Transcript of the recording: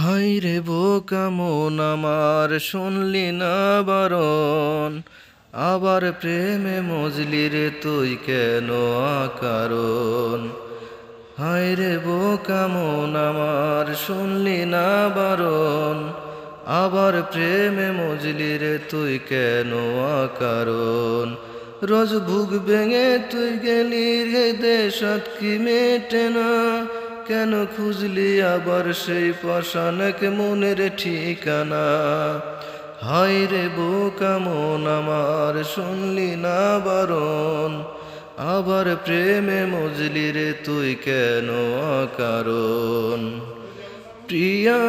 হায় রে বোকা মন আমার শুনলি না বারণ, আবার প্রেমে মজলি রে তুই কেন আকারণ। হায় রে বোকা মন আমার শুনলি না বারণ, আবার প্রেমে মজলি রে তুই কেন আকারণ। রোজ বুক ভেঙে তুই গেলি রে দেশত কি মেটে না, কেন খুঁজলি আবার সেই পাষাণক মনের ঠিকানা। হায় রে বোকা মন আমার শুনলি না বারণ, আবার প্রেমে মজলি রে তুই কেন অকারণ। প্রিয়া